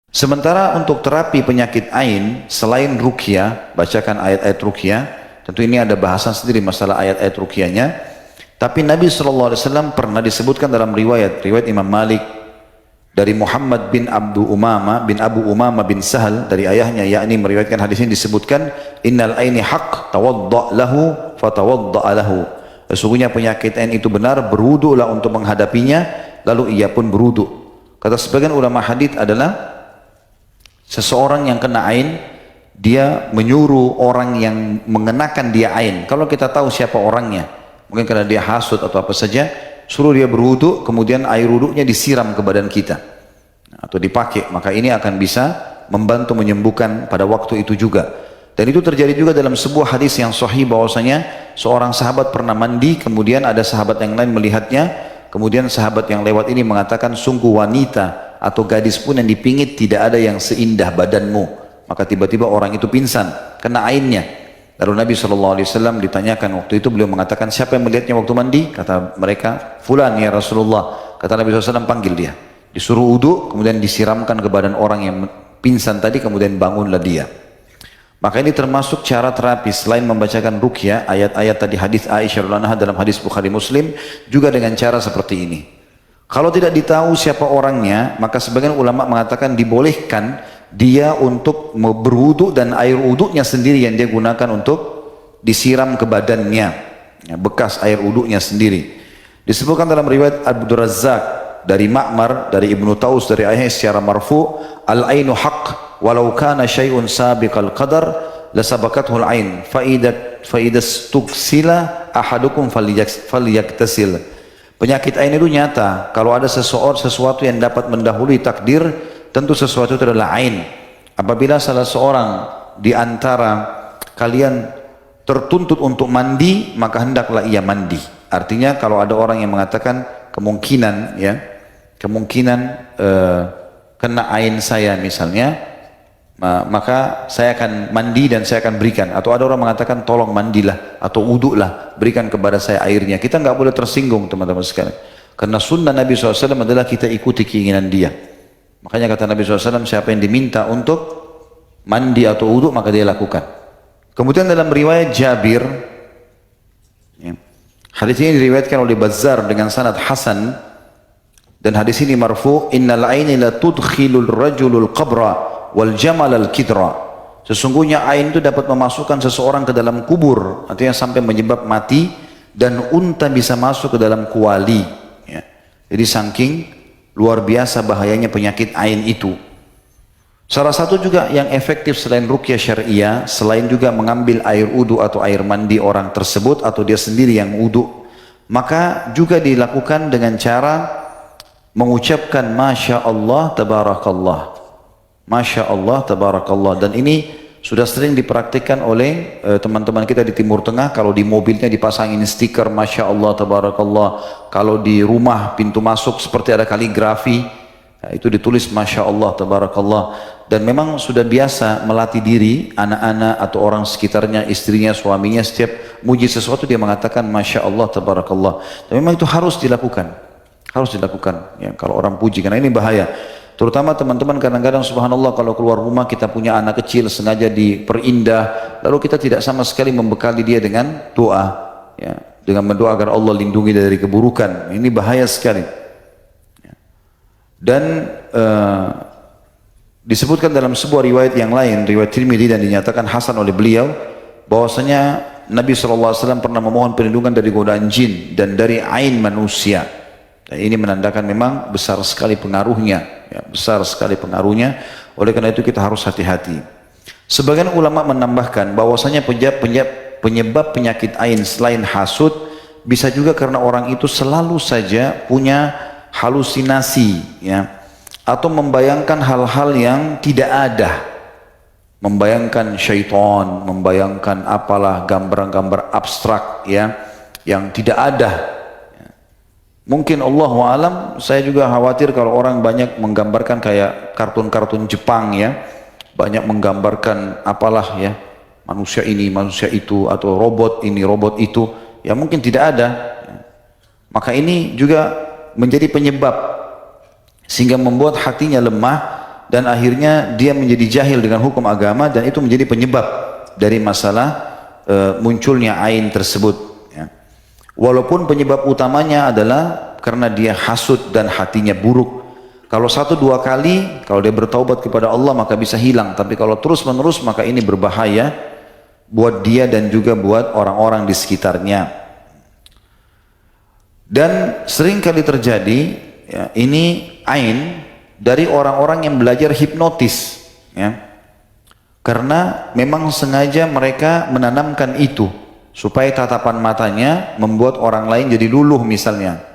Sementara untuk terapi penyakit ain, selain ruqyah, bacakan ayat-ayat ruqyah, tentu ini ada bahasan sendiri masalah ayat-ayat ruqyahnya. Tapi Nabi SAW pernah disebutkan dalam riwayat Imam Malik dari Muhammad bin Abu Umama bin Sahal dari ayahnya, yakni meriwayatkan hadis ini disebutkan, innal aini haq tawadda' lahu fatawadda' lahu. Sesungguhnya penyakit ain itu benar, berwudulah untuk menghadapinya, lalu ia pun berwudu. Kata sebagian ulama hadis adalah seseorang yang kena ain, dia menyuruh orang yang mengenakan dia ain. Kalau kita tahu siapa orangnya, mungkin karena dia hasut atau apa saja, suruh dia berwudu, kemudian air wudunya disiram ke badan kita atau dipakai, maka ini akan bisa membantu menyembuhkan pada waktu itu juga. Dan itu terjadi juga dalam sebuah hadis yang sahih bahwasanya seorang sahabat pernah mandi, kemudian ada sahabat yang lain melihatnya, kemudian sahabat yang lewat ini mengatakan, sungguh wanita atau gadis pun yang dipingit tidak ada yang seindah badanmu. Maka tiba-tiba orang itu pingsan, kena ainnya. Lalu Nabi SAW ditanyakan waktu itu, beliau mengatakan, siapa yang melihatnya waktu mandi? Kata mereka, fulan ya Rasulullah. Kata Nabi SAW, panggil dia. Disuruh wudu, kemudian disiramkan ke badan orang yang pingsan tadi, kemudian bangunlah dia. Maka ini termasuk cara terapi, selain membacakan ruqyah, ayat-ayat tadi hadis Aisyah radhiyallahu anha dalam hadis Bukhari Muslim, juga dengan cara seperti ini. Kalau tidak ditahu siapa orangnya, maka sebagian ulama mengatakan dibolehkan dia untuk berwudu dan air wudunya sendiri yang dia gunakan untuk disiram ke badannya, ya, bekas air wudunya sendiri. Disebutkan dalam riwayat Abdul Razzaq dari Ma'mar, dari Ibnu Taus, dari ayahnya secara marfu, al-ainu haq walau kana syai'un sabiqal qadar lasabaqathu al-ain fa idza stuksila ahadukum falyaktasil. Penyakit ain itu nyata. Kalau ada sesuatu yang dapat mendahului takdir, tentu sesuatu itu adalah ain. Apabila salah seorang di antara kalian tertuntut untuk mandi, maka hendaklah ia mandi. Artinya kalau ada orang yang mengatakan kemungkinan kena ain saya misalnya, maka saya akan mandi dan saya akan berikan. Atau ada orang mengatakan tolong mandilah atau wuduklah, berikan kepada saya airnya. Kita nggak boleh tersinggung teman-teman sekalian, karena sunnah Nabi SAW adalah kita ikuti keinginan dia. Makanya kata Nabi SAW, siapa yang diminta untuk mandi atau wuduk maka dia lakukan. Kemudian dalam riwayat Jabir, ya, hadis ini diriwayatkan oleh Bazzar dengan sanad hasan, dan hadis ini marfu, innal aini la tudkhilul rajulul qabra wal jamal al kidra. Sesungguhnya ain itu dapat memasukkan seseorang ke dalam kubur, artinya sampai menyebab mati, dan unta bisa masuk ke dalam kuali, ya. Jadi saking luar biasa bahayanya penyakit ain itu. Salah satu juga yang efektif selain ruqyah syariah, selain juga mengambil air wudu atau air mandi orang tersebut atau dia sendiri yang wudu, maka juga dilakukan dengan cara mengucapkan Masya Allah Tabarakallah, Masya Allah Tabarakallah. Dan ini sudah sering dipraktikkan oleh teman-teman kita di Timur Tengah. Kalau di mobilnya dipasangin stiker Masya Allah Tabarakallah, kalau di rumah pintu masuk seperti ada kaligrafi, nah, itu ditulis Masya Allah Tabarakallah. Dan memang sudah biasa melatih diri anak-anak atau orang sekitarnya, istrinya, suaminya, setiap muji sesuatu dia mengatakan Masya Allah Tabarakallah. Dan memang itu harus dilakukan, ya, kalau orang puji, karena ini bahaya. Terutama teman-teman kadang-kadang subhanallah kalau keluar rumah kita punya anak kecil sengaja diperindah, lalu kita tidak sama sekali membekali dia dengan doa, ya, dengan berdoa agar Allah lindungi dari keburukan. Ini bahaya sekali. Dan disebutkan dalam sebuah riwayat yang lain, riwayat Tirmidzi, dan dinyatakan hasan oleh beliau, bahwasanya Nabi SAW pernah memohon perlindungan dari godaan jin dan dari ain manusia. Dan ini menandakan memang besar sekali pengaruhnya, ya, besar sekali pengaruhnya. Oleh karena itu kita harus hati-hati. Sebagian ulama menambahkan bahwasanya penyebab penyakit ain selain hasud bisa juga karena orang itu selalu saja punya halusinasi, ya, atau membayangkan hal-hal yang tidak ada, membayangkan syaitan, membayangkan apalah gambar-gambar abstrak, ya, yang tidak ada. Mungkin Allahu alam, saya juga khawatir kalau orang banyak menggambarkan kayak kartun-kartun Jepang, ya, banyak menggambarkan apalah, ya, manusia ini, manusia itu, atau robot ini, robot itu, ya mungkin tidak ada. Maka ini juga menjadi penyebab sehingga membuat hatinya lemah dan akhirnya dia menjadi jahil dengan hukum agama, dan itu menjadi penyebab dari masalah munculnya ain tersebut. Ya. Walaupun penyebab utamanya adalah karena dia hasud dan hatinya buruk. Kalau 1-2 kali, kalau dia bertaubat kepada Allah maka bisa hilang. Tapi kalau terus menerus maka ini berbahaya buat dia dan juga buat orang-orang di sekitarnya. Dan sering kali terjadi, ya, ini ain dari orang-orang yang belajar hipnotis, ya. Karena memang sengaja mereka menanamkan itu supaya tatapan matanya membuat orang lain jadi luluh misalnya.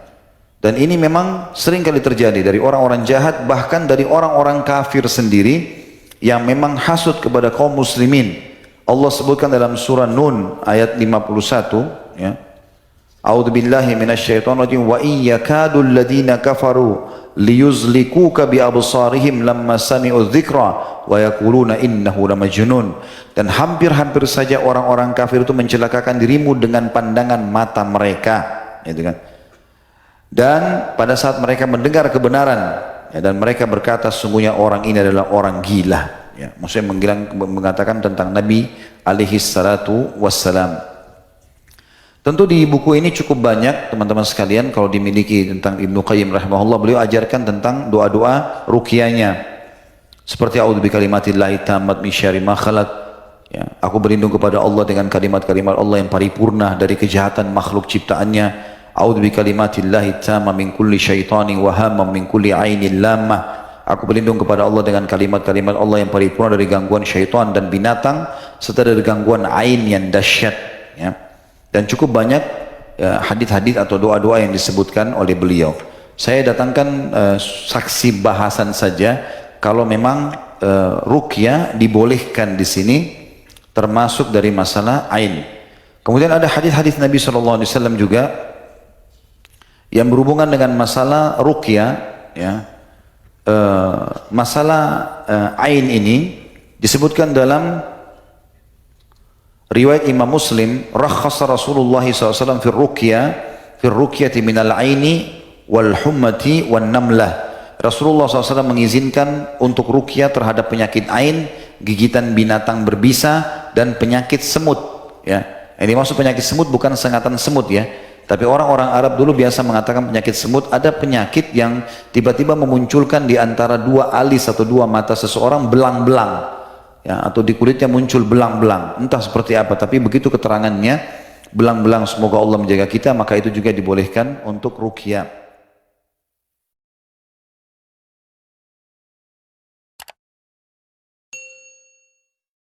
Dan ini memang sering kali terjadi dari orang-orang jahat, bahkan dari orang-orang kafir sendiri yang memang hasud kepada kaum muslimin. Allah sebutkan dalam surah Nun ayat 51, ya. A'udzubillahi minasyaitonirrajim wa iyyakadu alladziina kafaru liyuzlikuka bi absarihim lamma sami'u dzikra wa yaquluna innahu lamajnun. Dan hampir-hampir saja orang-orang kafir itu mencelakakan dirimu dengan pandangan mata mereka, gitu kan. Dan pada saat mereka mendengar kebenaran, ya, dan mereka berkata sungguhnya orang ini adalah orang gila, ya. Maksudnya mengatakan tentang Nabi alaihi salatu wassalam. Tentu di buku ini cukup banyak teman-teman sekalian, kalau dimiliki tentang Ibnu Qayyim rahimahullah, beliau ajarkan tentang doa-doa ruqyahnya. Seperti a'udzu bikalimatillahi tammat min syarri ma khalaq. Ya, aku berlindung kepada Allah dengan kalimat-kalimat Allah yang paripurna dari kejahatan makhluk ciptaannya. A'udzu bikalimatillahi tammat min kulli syaitanin wa hammin min kulli ainin lammah. Aku berlindung kepada Allah dengan kalimat-kalimat Allah yang paripurna dari gangguan syaitan dan binatang serta dari gangguan ain yang dahsyat, ya. Dan cukup banyak hadis-hadis atau doa-doa yang disebutkan oleh beliau. Saya datangkan saksi bahasan saja kalau memang ruqyah dibolehkan di sini, termasuk dari masalah ain. Kemudian ada hadis-hadis Nabi SAW juga yang berhubungan dengan masalah ruqyah, ya. Masalah ain ini disebutkan dalam riwayat Imam Muslim, rakhasa Rasulullah SAW fi ruqyati minal aini wal hummati wan namlah. Rasulullah SAW mengizinkan untuk ruqyah terhadap penyakit ain, gigitan binatang berbisa, dan penyakit semut, ya. Yang dimaksud penyakit semut bukan sengatan semut, ya. Tapi orang-orang Arab dulu biasa mengatakan penyakit semut, ada penyakit yang tiba-tiba memunculkan di antara 2 alis atau 2 mata seseorang belang-belang, ya, atau di kulitnya muncul belang-belang, entah seperti apa, tapi begitu keterangannya belang-belang, semoga Allah menjaga kita, maka itu juga dibolehkan untuk ruqyah.